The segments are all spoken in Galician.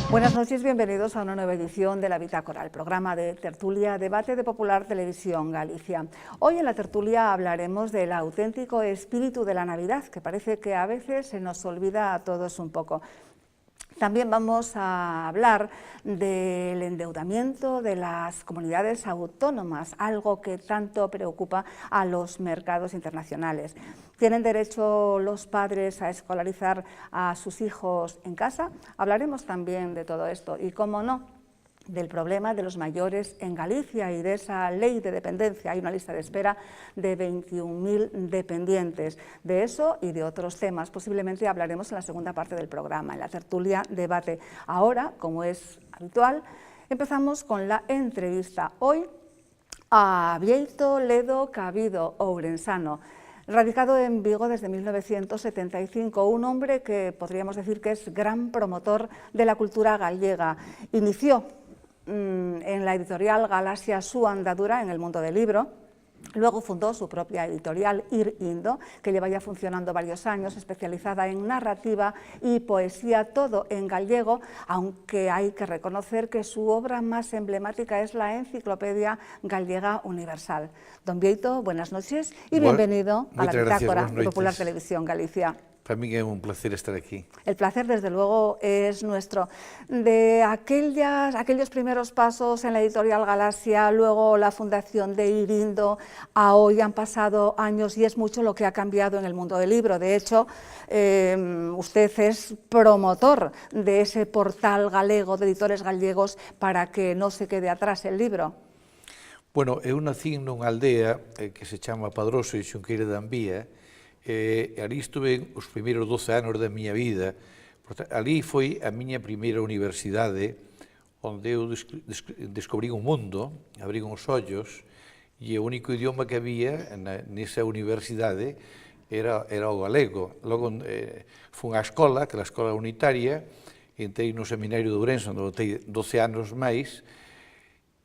Buenas noches, bienvenidos a una nueva edición de La Bitácora, el programa de tertulia Debate de Popular Televisión Galicia. Hoy en la tertulia hablaremos del auténtico espíritu de la Navidad, que parece que a veces se nos olvida a todos un poco. También vamos a hablar del endeudamiento de las comunidades autónomas, algo que tanto preocupa a los mercados internacionales. ¿Tienen derecho los padres a escolarizar a sus hijos en casa? Hablaremos también de todo esto y, cómo no, del problema de los mayores en Galicia y de esa ley de dependencia. Hay una lista de espera de 21.000 dependientes. De eso y de otros temas posiblemente hablaremos en la segunda parte del programa, en la tertulia Debate. Ahora, como es habitual, empezamos con la entrevista. Hoy a Bieito Ledo Cabido, ourensano, radicado en Vigo desde 1975, un hombre que podríamos decir que es gran promotor de la cultura gallega. Inició en la editorial Galaxia su andadura en el mundo del libro. Luego fundó su propia editorial Ir Indo, que lleva ya funcionando varios años, especializada en narrativa y poesía, todo en gallego, aunque hay que reconocer que su obra más emblemática es la Enciclopedia Gallega Universal. Don Bieito, buenas noches y bienvenido a la Bitácora de Popular Televisión Galicia. Para mí es un placer estar aquí. El placer, desde luego, es nuestro. De aquellos primeros pasos en la editorial Galaxia, luego la fundación de Ir Indo, a hoy han pasado años y es mucho lo que ha cambiado en el mundo del libro. De hecho, usted es promotor de ese portal galego de editores gallegos para que no se quede atrás el libro. Bueno, eu nací nunha aldea que se chama Padroso e Xunqueira de Ambía. Ali estuve os primeiros 12 anos da miña vida. Ali foi a miña primeira universidade, onde eu descobrí un mundo, abrí uns ollos, e o único idioma que había nesa universidade era o galego. Logo fui á escola, que era a escola unitaria, entrei no seminario de Ourense, onde botei 12 anos máis,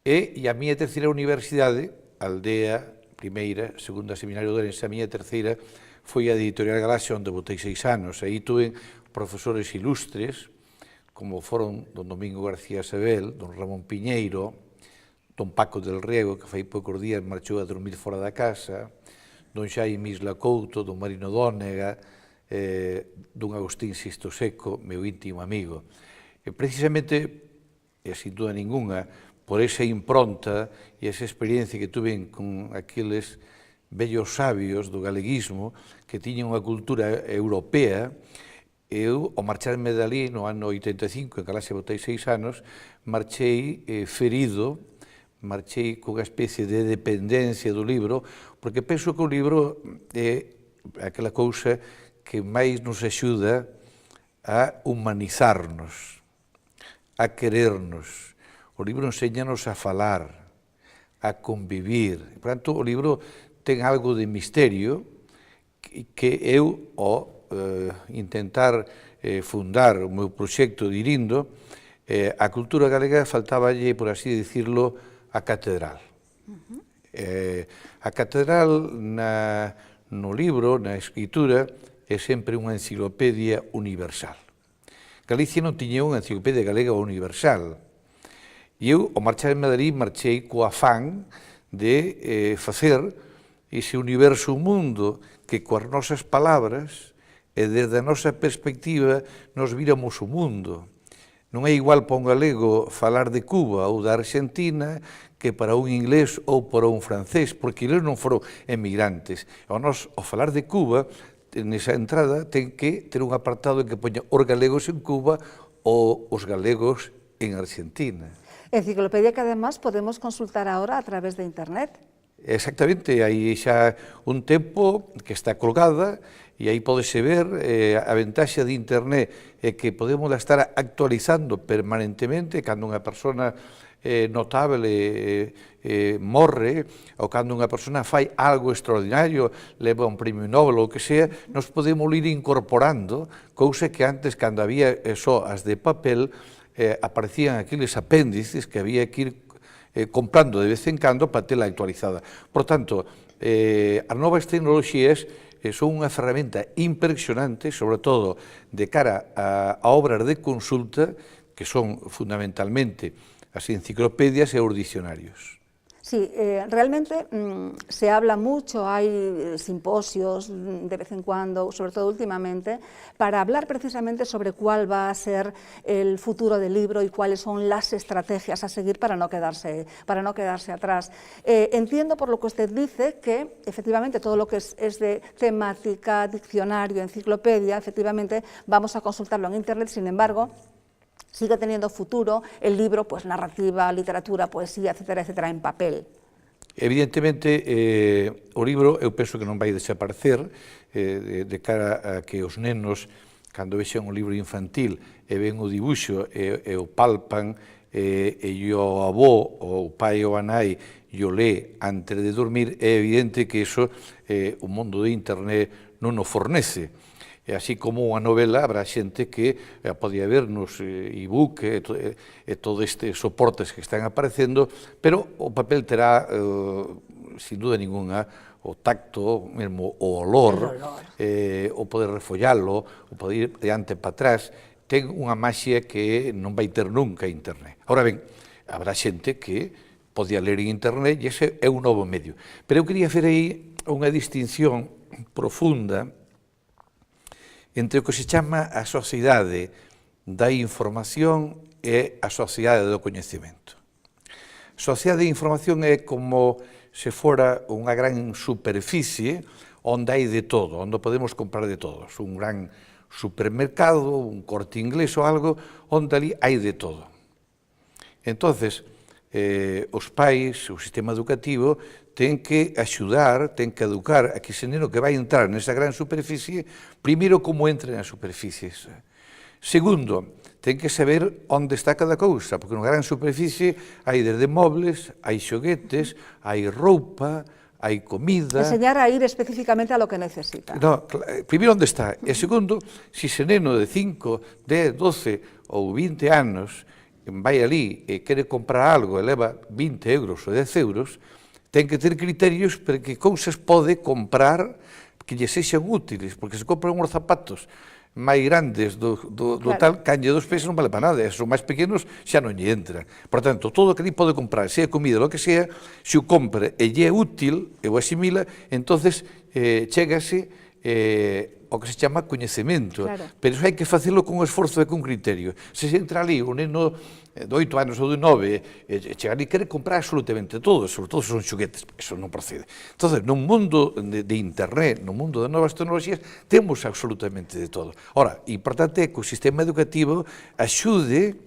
e a miña terceira universidade, aldea, primeira, segunda seminario de Ourense, a miña terceira foi a editorial Galaxia, onde botei 6 anos. Aí tuve profesores ilustres, como foron don Domingo García Sebel, don Ramón Piñeiro, don Paco del Riego, que fai poucos días marchou a dormir fora da casa, don Xaime Isla Couto, don Marino Dónega, don Agustín Sisto Seco, meu íntimo amigo. E precisamente, e sin duda ninguna, por esa impronta e esa experiencia que tuve con aqueles vellos sabios do galeguismo que tiñan unha cultura europea, eu, ao marcharme dali no ano 85, en Galaxia botei 6 anos, marchei ferido, marchei cunha especie de dependencia do libro, porque penso que o libro é aquela cousa que máis nos axuda a humanizarnos, a querernos. O libro enséñanos a falar, a convivir. Por tanto, o libro ten algo de misterio que eu, ao intentar fundar o meu proxecto de Ir Indo, a cultura galega faltaballe, por así dicirlo, a catedral. A catedral no libro, na escritura, é sempre unha enciclopedia universal. Galicia non tiña unha enciclopedia galega universal. E eu, ao marchar en Madrid, marchei co afán de facer ese universo mundo que coas nosas palabras e desde a nosa perspectiva nos víramos o mundo. Non é igual para un galego falar de Cuba ou da Argentina que para un inglés ou para un francés, porque eles non foron emigrantes. Ao falar de Cuba, nesa entrada, ten que ter un apartado que poña os galegos en Cuba ou os galegos en Argentina. Enciclopedia que además podemos consultar ahora a través de Internet. Exactamente, hai xa un tempo que está colgada e aí podese ver a ventaxa de Internet é que podemos estar actualizando permanentemente cando unha persona notable morre, ou cando unha persona fai algo extraordinario, leva un premio Nobel ou que sea, nos podemos ir incorporando cousa que antes, cando había só as de papel, aparecían aqueles apéndices que había que ir comprando de vez en cando para tela actualizada. Por tanto, as novas tecnoloxías son unha ferramenta impresionante, sobre todo de cara a obras de consulta, que son fundamentalmente as enciclopedias e os dicionarios. Sí, realmente se habla mucho, hay simposios de vez en cuando, sobre todo últimamente, para hablar precisamente sobre cuál va a ser el futuro del libro y cuáles son las estrategias a seguir para no quedarse atrás. Entiendo por lo que usted dice que efectivamente todo lo que es de temática, diccionario, enciclopedia, efectivamente vamos a consultarlo en Internet, sin embargo, sigue teniendo futuro el libro, pues narrativa, literatura, poesía, etcétera, etcétera, en papel. Evidentemente, o libro eu penso que non vai desaparecer de cara a que os nenos, cando vexen un libro infantil e ven o dibuixo e o palpan e o avó, ou o pai ou a nai, e o lé antes de dormir, é evidente que iso o mundo de internet non o fornece. E así como unha novela, habrá xente que podía ver nos e-book e todos estes soportes que están aparecendo, pero o papel terá, sin duda ninguna, o tacto, mesmo o olor, o poder refollalo, o poder ir diante para atrás, ten unha maxia que non vai ter nunca internet. Ahora ben, habrá xente que podía ler en internet e ese é un novo medio. Pero eu quería fer aí unha distinción profunda entre o que se chama a sociedade da información e a sociedade do coñecemento. A sociedade da información é como se fora unha gran superficie onde hai de todo, onde podemos comprar de todos. Un gran supermercado, un Corte Inglés ou algo, onde ali hai de todo. Entonces, os pais, o sistema educativo, ten que axudar, ten que educar a que ese neno que vai entrar nesa gran superficie, primeiro como entra na superficie. Segundo, ten que saber onde está cada cousa, porque na gran superficie hai desde mobles, hai xoguetes, hai roupa, hai comida... Enseñar a ir específicamente a lo que necesita. No, primeiro onde está, e segundo, se ese neno de 5, 10, 12 ou 20 anos vai ali e quere comprar algo e leva 20 euros ou 10 euros, ten que ter criterios para que cousas pode comprar que lle sexan útiles, porque se compran uns zapatos máis grandes do tal, canlle 2 pesos non vale para nada, e son máis pequenos xa non lle entra. Por tanto, todo o que ali pode comprar, sea comida ou lo que sea, se o compra e lle é útil e o asimila, entonces chégase o que se chama coñecemento, pero iso hai que facelo con esforzo e con criterio. Se entra ali un neno de 8 anos ou de 9 e chega ali e quere comprar absolutamente todo, sobre todo se son xoguetes, eso non procede. Entón, no mundo de internet, no mundo das novas tecnologías, temos absolutamente de todo. Ora, importante é que o sistema educativo axude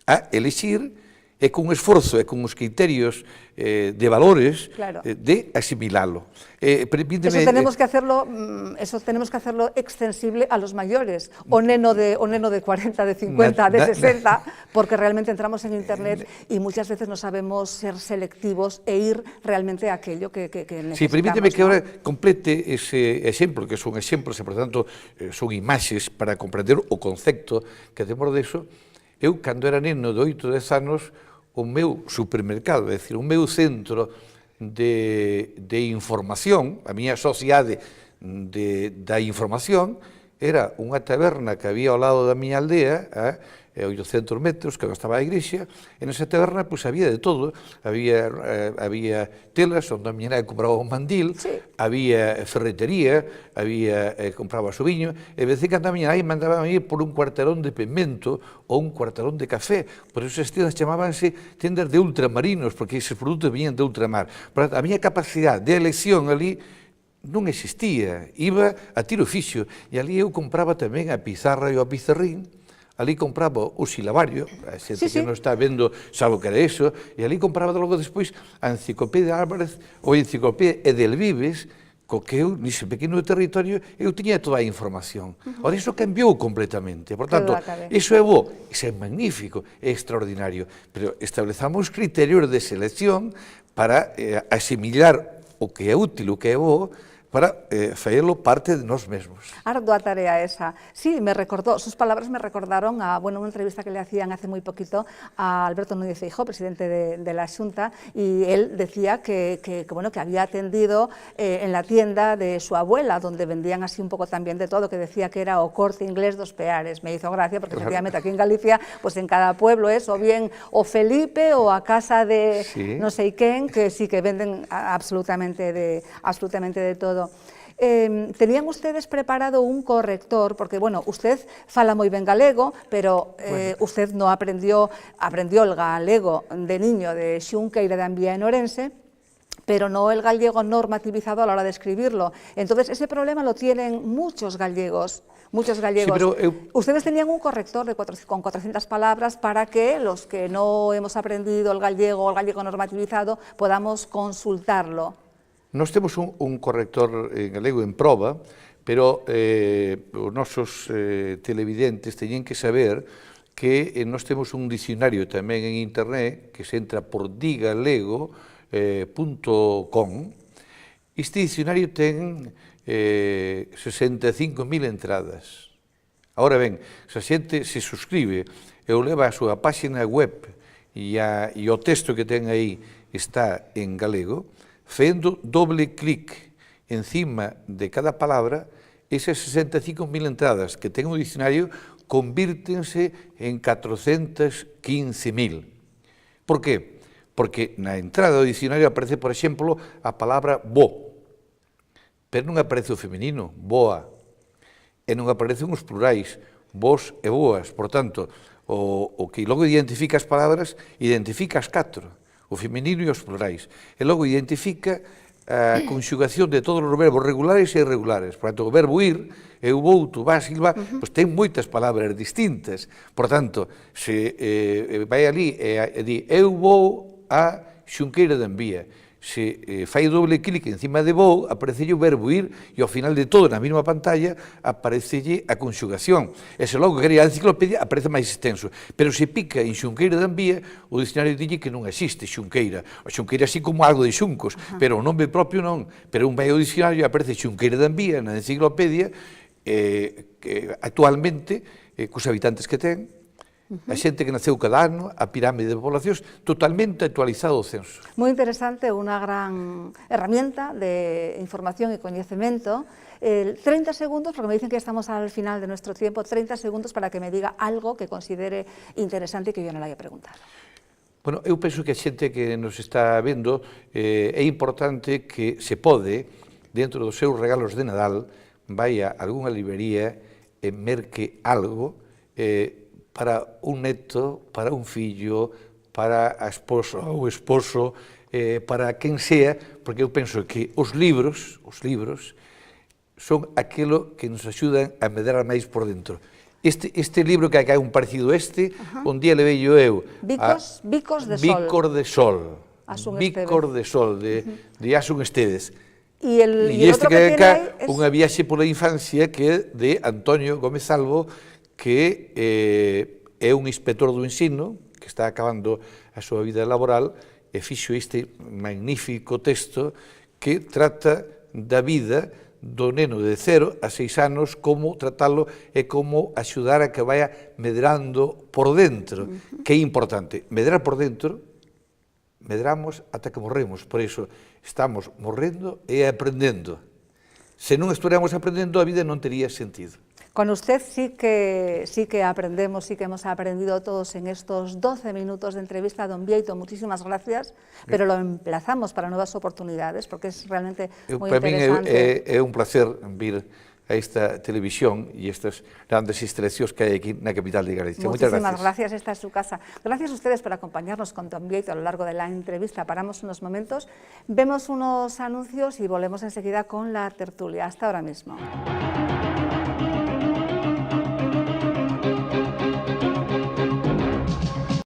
a elixir e con esforzo e con os criterios de valores de asimilalo. Eso tenemos que hacerlo extensible a los mayores, o neno de 40, de 50, de 60, porque realmente entramos en internet y muchas veces no sabemos ser selectivos e ir realmente a aquello que necesitamos. Sí, permíteme que ahora complete ese exemplo, que son exemplos e, por tanto, son imaxes para comprender o concepto que temos deso. Eu, cando era neno de 8 ou 10 anos, o meu supermercado, é dicir, o meu centro de información, a miña sociedade da información, era unha taberna que había ao lado da miña aldea, a 800 metros, que estaba a igrexa, e nesa taberna pois había de todo, había telas onde a miña nai compraba un mandil, había ferretería, compraba o viño, e de vez en cando a miña nai mandaba a ir por un cuarterón de pimento ou un cuarterón de café, por eso as tendas chamábanse tendas de ultramarinos, porque eses produtos viñan de ultramar. Por tanto, a miña capacidade de elección ali non existía, iba a tiro fixo, e ali eu compraba tamén a pizarra e o pizarrín, ali compraba o silabario, a xente que non está vendo sabe o que era eso, e ali compraba logo despois a enciclopedia Álvarez ou a enciclopedia Edelvives, co que eu, nese pequeno territorio, eu tiña toda a información. Ora, iso cambiou completamente. Por tanto, iso é bo, iso é magnífico, é extraordinario, pero establezamos criterios de selección para asimilar o que é útil, o que é bo, para facerlo parte de nós mesmos. Ardua tarea esa. Sí, me recordó, sus palabras me recordaron a una entrevista que le hacían hace muy poquito a Alberto Núñez Feijóo, presidente de la Xunta, y él decía que había atendido en la tienda de su abuela, donde vendían así un poco también de todo, que decía que era o Corte Inglés dos Peares. Me hizo gracia porque efectivamente aquí en Galicia, pues en cada pueblo es o bien o Felipe o a casa de no sé quién, que sí que venden absolutamente de todo. ¿Tenían ustedes preparado un corrector? Porque, bueno, usted fala moi ben galego, pero usted no aprendió el galego de niño de Xunqueira de Ambía en Orense, pero no el gallego normativizado a la hora de escribirlo. Entonces, ese problema lo tienen muchos gallegos. Sí, pero ustedes tenían un corrector con 400 palabras para que los que no hemos aprendido el gallego o el gallego normativizado podamos consultarlo. Nós temos un corrector en galego en proba, pero os nosos televidentes teñen que saber que nós temos un dicionario tamén en internet que se entra por digalego.com. Este dicionario ten 65.000 entradas. Ahora ben, se a xente se suscribe e o leva a súa página web e o texto que ten aí está en galego, facendo doble clic encima de cada palabra, esas 65.000 entradas que ten o dicionario convírtense en 415.000. Por qué? Porque na entrada do dicionario aparece, por exemplo, a palabra bo, pero non aparece o feminino, boa, e non aparecen os plurais, vos e boas. Por tanto, o que logo identifica as palabras, identifica as 4. O feminino e os plurais. E logo identifica a conxugación de todos os verbos regulares e irregulares. Por tanto, o verbo ir, eu vou, tu vas, il va, pois ten moitas palabras distintas. Por tanto, se vai ali e di, eu vou a Xunqueira de Ambía. Se fai doble clic encima de vou, aparecelle o verbo ir e ao final de todo, na mesma pantalla, aparecelle a conxugación. E se logo quería a enciclopedia, aparece máis extenso. Pero se pica en Xunqueira de Ambía, o dicionario dille que non existe Xunqueira. O Xunqueira así como algo de xuncos, pero o nome propio non. Pero un vai ao dicionario e aparece Xunqueira de Ambía na enciclopedia, que actualmente, cos habitantes que ten, a xente que naceu cada ano, a pirámide de poblacións, totalmente actualizado o censo. Moi interesante, unha gran herramienta de información e coñecemento. 30 segundos, porque me dicen que estamos al final de nuestro tiempo, 30 segundos para que me diga algo que considere interesante e que yo non le haya preguntado. Bueno, eu penso que a xente que nos está vendo é importante que se pode, dentro dos seus regalos de Nadal, vai a algunha librería e merque algo para un neto, para un fillo, para a esposa ou esposo, para quen sea, porque eu penso que os libros son aquilo que nos axudan a medrar máis por dentro. Este libro que hai un parecido un día le veio eu... Bicos de Sol. Bicos de Sol, de Asun Estedes. E este que é unha viaxe pola infancia que é de Antonio Gómez Albo, que é un inspector do ensino, que está acabando a súa vida laboral, e fixo este magnífico texto que trata da vida do neno de 0 a 6 anos, como tratalo e como axudar a que vaya medrando por dentro, que é importante. Medrar por dentro, medramos ata que morremos, por iso estamos morrendo e aprendendo. Se non estuéramos aprendendo, a vida non tería sentido. Con usted sí que aprendemos, sí que hemos aprendido todos en estos 12 minutos de entrevista. Don Bieito, muchísimas gracias, pero lo emplazamos para nuevas oportunidades, porque es realmente muy interesante. Para mí é un placer vir a esta televisión e estas grandes instalacións que hai aquí na capital de Galicia. Muchísimas gracias, esta es su casa. Gracias a ustedes por acompañarnos con Don Bieito a lo largo de la entrevista. Paramos unos momentos, vemos unos anuncios y volvemos enseguida con la tertulia. Hasta ahora mismo.